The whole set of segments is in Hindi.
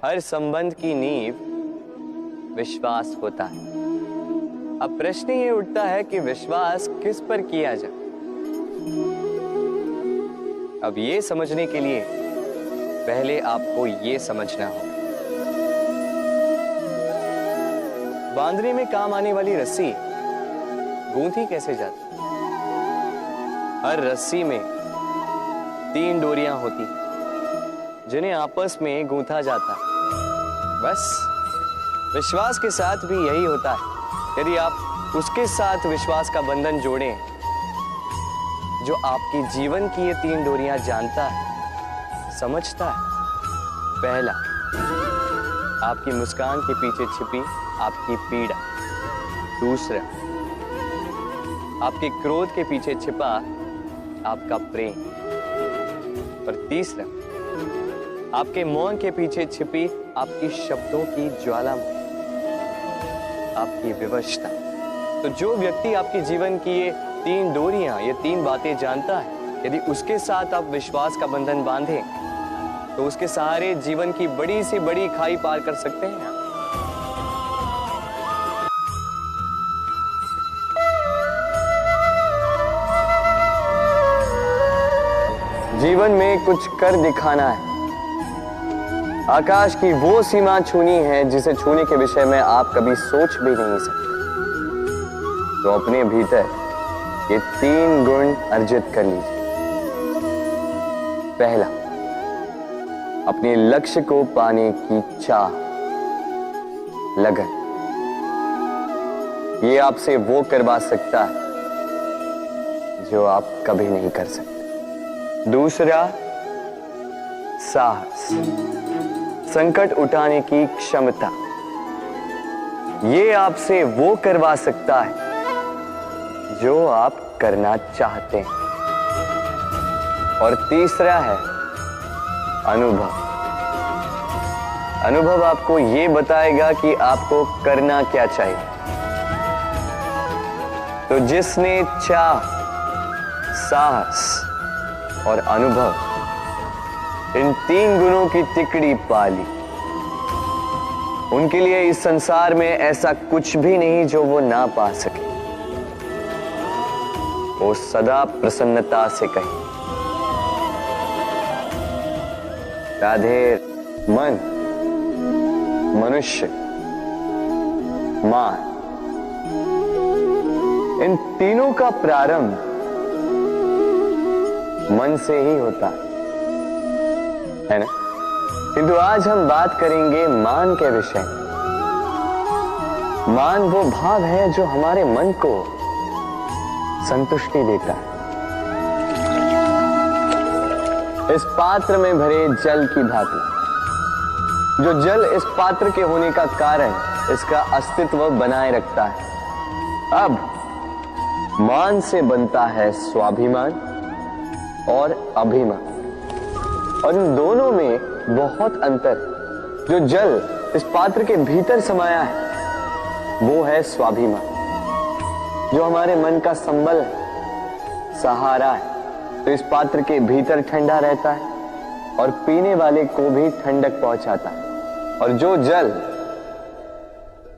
हर संबंध की नींव विश्वास होता है। अब प्रश्न ये उठता है कि विश्वास किस पर किया जाए। अब ये समझने के लिए पहले आपको ये समझना होगा, बांधने में काम आने वाली रस्सी गूंथी कैसे जाती। हर रस्सी में 3 डोरियां होती जिन्हें आपस में गूंथा जाता है। बस विश्वास के साथ भी यही होता है। यदि आप उसके साथ विश्वास का बंधन जोड़ें जो आपकी जीवन की ये 3 डोरियां जानता है, समझता है। पहला, आपकी मुस्कान के पीछे छिपी आपकी पीड़ा। दूसरा, आपके क्रोध के पीछे छिपा आपका प्रेम। और तीसरा, आपके मौन के पीछे छिपी आपकी शब्दों की ज्वालामुखी, आपकी विवशता। तो जो व्यक्ति आपके जीवन की ये 3 डोरियां, ये 3 बातें जानता है, यदि उसके साथ आप विश्वास का बंधन बांधें तो उसके सहारे जीवन की बड़ी से बड़ी खाई पार कर सकते हैं। जीवन में कुछ कर दिखाना है। आकाश की वो सीमा छूनी है जिसे छूने के विषय में आप कभी सोच भी नहीं सकते। तो अपने भीतर ये 3 गुण अर्जित कर लीजिए। पहला, अपने लक्ष्य को पाने की चाह, लगन। ये आपसे वो करवा सकता है जो आप कभी नहीं कर सकते। दूसरा, साहस, संकट उठाने की क्षमता। ये आपसे वो करवा सकता है जो आप करना चाहते हैं। और तीसरा है अनुभव। अनुभव आपको ये बताएगा कि आपको करना क्या चाहिए। तो जिसने चाह, साहस और अनुभव, इन 3 गुणों की तिकड़ी पाली, उनके लिए इस संसार में ऐसा कुछ भी नहीं जो वो ना पा सके। वो सदा प्रसन्नता से कहे, राधे। मन, मनुष्य, मान, इन तीनों का प्रारंभ मन से ही होता है ना। किंतु आज हम बात करेंगे मान के विषय में। मान वो भाव है जो हमारे मन को संतुष्टि देता है। इस पात्र में भरे जल की भांति, जो जल इस पात्र के होने का कारण इसका अस्तित्व बनाए रखता है। अब मान से बनता है स्वाभिमान और अभिमान, और इन दोनों में बहुत अंतर है। जो जल इस पात्र के भीतर समाया है वो है स्वाभिमान, जो हमारे मन का संबल है, सहारा है। तो इस पात्र के भीतर ठंडा रहता है और पीने वाले को भी ठंडक पहुंचाता है। और जो जल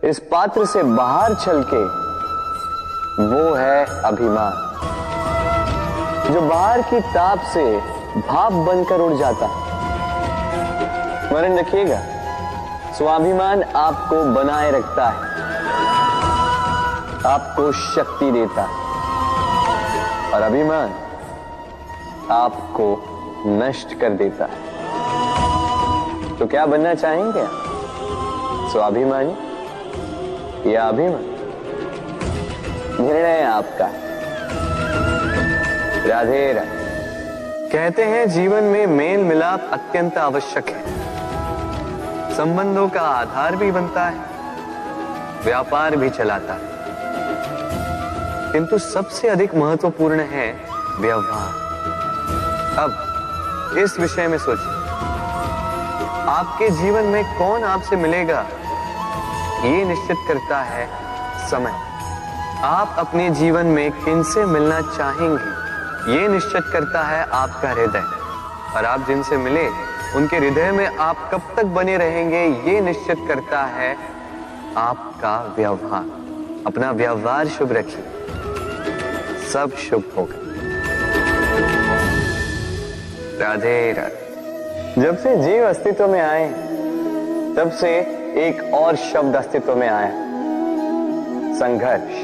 इस पात्र से बाहर छलके वो है अभिमान, जो बाहर की ताप से भाप बनकर उड़ जाता है। स्मरण रखिएगा, स्वाभिमान आपको बनाए रखता है, आपको शक्ति देता है, और अभिमान आपको नष्ट कर देता है। तो क्या बनना चाहेंगे आप? स्वाभिमानी या अभिमान? निर्णय आपका। राधे राधे। कहते हैं जीवन में मेल मिलाप अत्यंत आवश्यक है। संबंधों का आधार भी बनता है, व्यापार भी चलाता है, किंतु सबसे अधिक महत्वपूर्ण है व्यवहार। अब इस विषय में सोचिए, आपके जीवन में कौन आपसे मिलेगा ये निश्चित करता है समय। आप अपने जीवन में किनसे मिलना चाहेंगे ये निश्चित करता है आपका हृदय। और आप जिनसे मिले उनके हृदय में आप कब तक बने रहेंगे ये निश्चित करता है आपका व्यवहार। अपना व्यवहार शुभ रखिए, सब शुभ होगा। राधे राधे। जब से जीव अस्तित्व में आए तब से एक और शब्द अस्तित्व में आया, संघर्ष।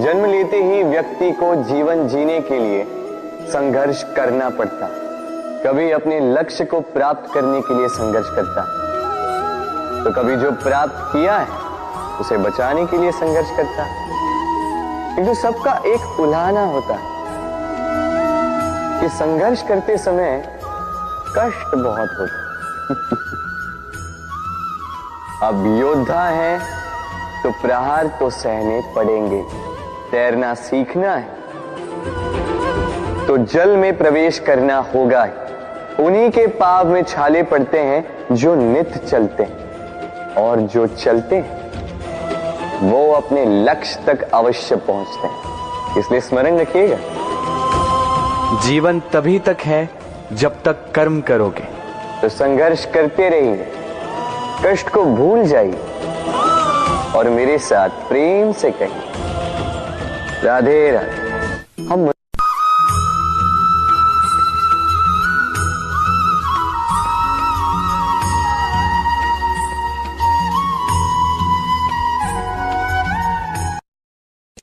जन्म लेते ही व्यक्ति को जीवन जीने के लिए संघर्ष करना पड़ता। कभी अपने लक्ष्य को प्राप्त करने के लिए संघर्ष करता, तो कभी जो प्राप्त किया है उसे बचाने के लिए संघर्ष करता। किंतु सबका एक उलाहना होता है कि संघर्ष करते समय कष्ट बहुत होता। अब योद्धा है तो प्रहार तो सहने पड़ेंगे। तैरना सीखना है तो जल में प्रवेश करना होगा। उन्हीं के पाव में छाले पड़ते हैं जो नित्य चलते हैं, और जो चलते हैं वो अपने लक्ष्य तक अवश्य पहुंचते हैं। इसलिए स्मरण रखिएगा, जीवन तभी तक है जब तक कर्म करोगे। तो संघर्ष करते रहिए, कष्ट को भूल जाइए और मेरे साथ प्रेम से कहिए राधे राधे। हम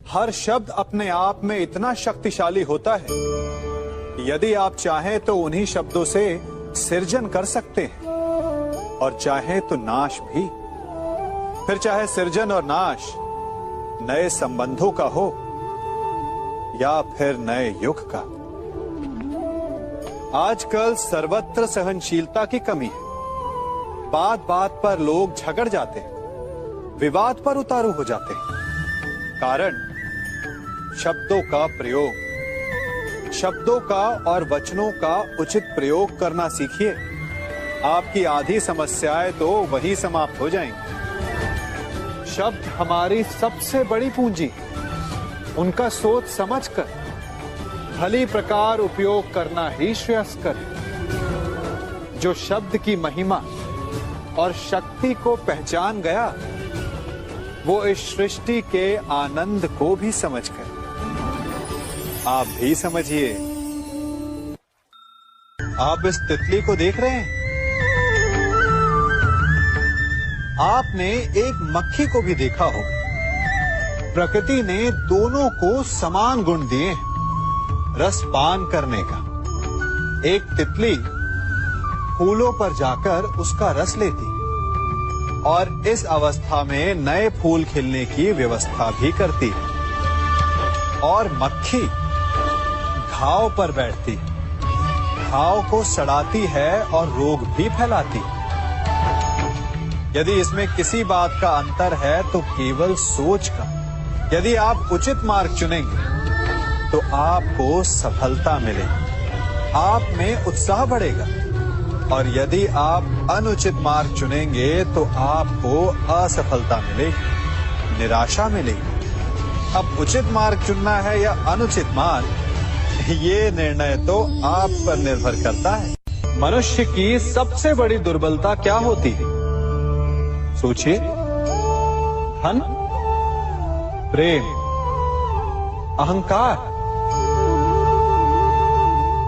हर शब्द अपने आप में इतना शक्तिशाली होता है, यदि आप चाहें तो उन्हीं शब्दों से सृजन कर सकते हैं और चाहे तो नाश भी। फिर चाहे सृजन और नाश नए संबंधों का हो या फिर नए युग का। आजकल सर्वत्र सहनशीलता की कमी है। बात बात पर लोग झगड़ जाते हैं, विवाद पर उतारू हो जाते हैं। कारण शब्दों का प्रयोग। शब्दों का और वचनों का उचित प्रयोग करना सीखिए, आपकी आधी समस्याएं तो वही समाप्त हो जाएंगी। शब्द हमारी सबसे बड़ी पूंजी, उनका सोच समझकर भली प्रकार उपयोग करना ही श्रेयस्कर है। जो शब्द की महिमा और शक्ति को पहचान गया, वो इस सृष्टि के आनंद को भी समझ गया। आप भी समझिए। आप इस तितली को देख रहे हैं, आपने एक मक्खी को भी देखा होगा। प्रकृति ने दोनों को समान गुण दिए हैं रस पान करने का। एक तितली फूलों पर जाकर उसका रस लेती और इस अवस्था में नए फूल खिलने की व्यवस्था भी करती है। और मक्खी घाव पर बैठती, घाव को सड़ाती है और रोग भी फैलाती। यदि इसमें किसी बात का अंतर है तो केवल सोच का। यदि आप उचित मार्ग चुनेंगे तो आपको सफलता मिलेगी, आप में उत्साह बढ़ेगा। और यदि आप अनुचित मार्ग चुनेंगे तो आपको असफलता मिलेगी, निराशा मिलेगी। अब उचित मार्ग चुनना है या अनुचित मार्ग, ये निर्णय तो आप पर निर्भर करता है। मनुष्य की सबसे बड़ी दुर्बलता क्या होती है? सोचिए। धन, प्रेम, अहंकार।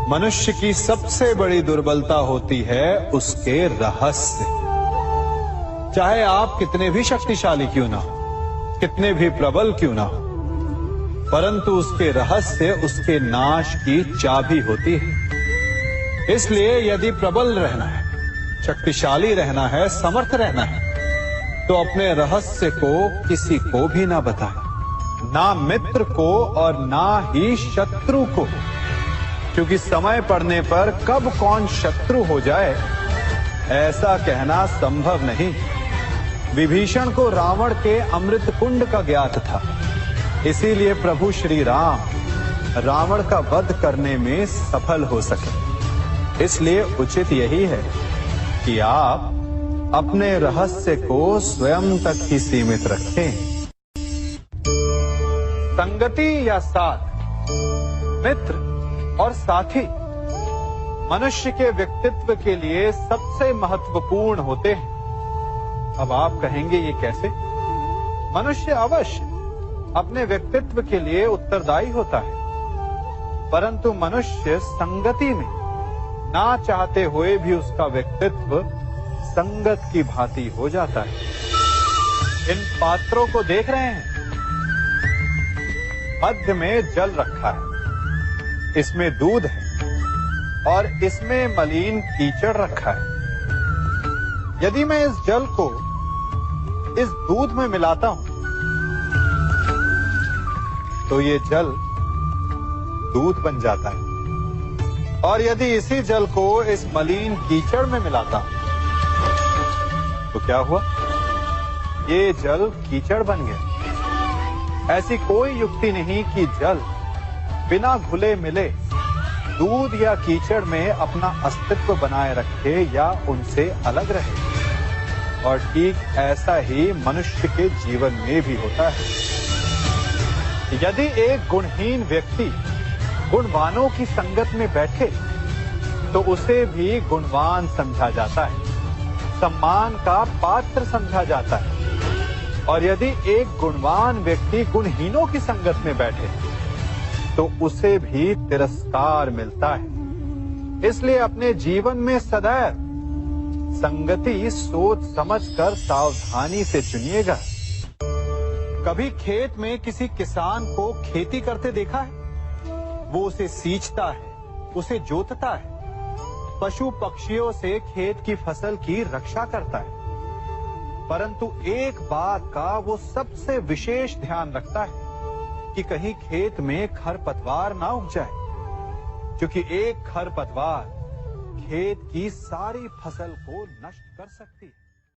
मनुष्य की सबसे बड़ी दुर्बलता होती है उसके रहस्य। चाहे आप कितने भी शक्तिशाली क्यों ना हो, कितने भी प्रबल क्यों ना हो, परंतु उसके रहस्य उसके नाश की चाबी होती है। इसलिए यदि प्रबल रहना है, शक्तिशाली रहना है, समर्थ रहना है, तो अपने रहस्य को किसी को भी ना बताएं, ना मित्र को और ना ही शत्रु को। क्योंकि समय पड़ने पर कब कौन शत्रु हो जाए ऐसा कहना संभव नहीं। विभीषण को रावण के अमृत कुंड का ज्ञात था, इसीलिए प्रभु श्री राम रावण का वध करने में सफल हो सके। इसलिए उचित यही है कि आप अपने रहस्य को स्वयं तक ही सीमित रखें। संगति या साथ, मित्र और साथी मनुष्य के व्यक्तित्व के लिए सबसे महत्वपूर्ण होते हैं। अब आप कहेंगे ये कैसे? मनुष्य अवश्य अपने व्यक्तित्व के लिए उत्तरदायी होता है, परंतु मनुष्य संगति में ना चाहते हुए भी उसका व्यक्तित्व संगत की भांति हो जाता है। इन पात्रों को देख रहे हैं, मध्य में जल रखा है, इसमें दूध है और इसमें मलिन कीचड़ रखा है। यदि मैं इस जल को इस दूध में मिलाता हूं तो ये जल दूध बन जाता है, और यदि इसी जल को इस मलिन कीचड़ में मिलाता हूं तो क्या हुआ? ये जल कीचड़ बन गया। ऐसी कोई युक्ति नहीं कि जल बिना घुले मिले दूध या कीचड़ में अपना अस्तित्व बनाए रखे या उनसे अलग रहे। और ठीक ऐसा ही मनुष्य के जीवन में भी होता है। यदि एक गुणहीन व्यक्ति गुणवानों की संगत में बैठे तो उसे भी गुणवान समझा जाता है, सम्मान का पात्र समझा जाता है। और यदि एक गुणवान व्यक्ति गुणहीनों की संगत में बैठे तो उसे भी तिरस्कार मिलता है। इसलिए अपने जीवन में सदैव संगति सोच समझकर सावधानी से चुनिएगा। कभी खेत में किसी किसान को खेती करते देखा है? वो उसे सींचता है, उसे जोतता है, पशु पक्षियों से खेत की फसल की रक्षा करता है, परंतु एक बात का वो सबसे विशेष ध्यान रखता है कि कहीं खेत में खरपतवार ना उग जाए, क्योंकि एक खरपतवार खेत की सारी फसल को नष्ट कर सकती है।